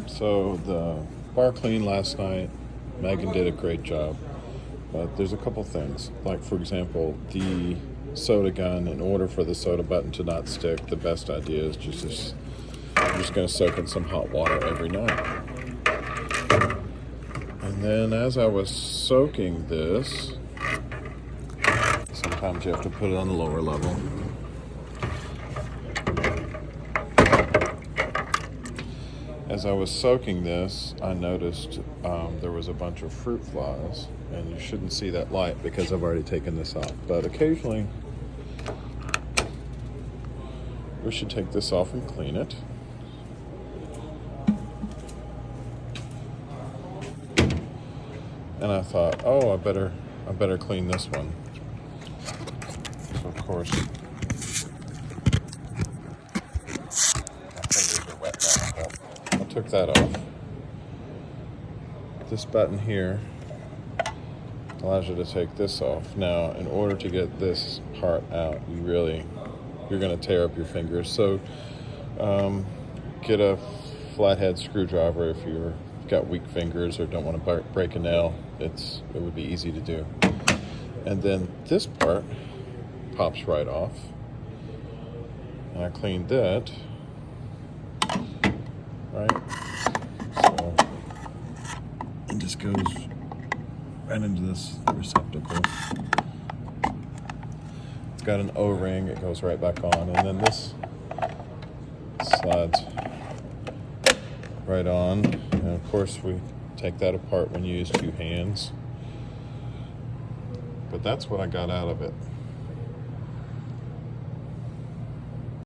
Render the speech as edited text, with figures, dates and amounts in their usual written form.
So the bar cleaned last night. Megan did a great job. But there's a couple things. Like, for example, the soda gun, in order for the soda button to not stick, the best idea is you're just going to soak in some hot water every night. And then as I was soaking this, sometimes you have to put it on the lower level. As I was soaking this, I noticed there was a bunch of fruit flies, and you shouldn't see that light because I've already taken this off. But occasionally, we should take this off and clean it. And I thought, oh, I better clean this one. So of course, my fingers are wet now, but I took that off. This button here allows you to take this off. Now, in order to get this part out, you're going to tear up your fingers. So get a flathead screwdriver if you've got weak fingers or don't want to break a nail. It would be easy to do. And then this part pops right off. And I cleaned that. Right? So it just goes right into this receptacle. It's got an O-ring, it goes right back on, and then this slides right on. And of course we take that apart when you use two hands. But that's what I got out of it.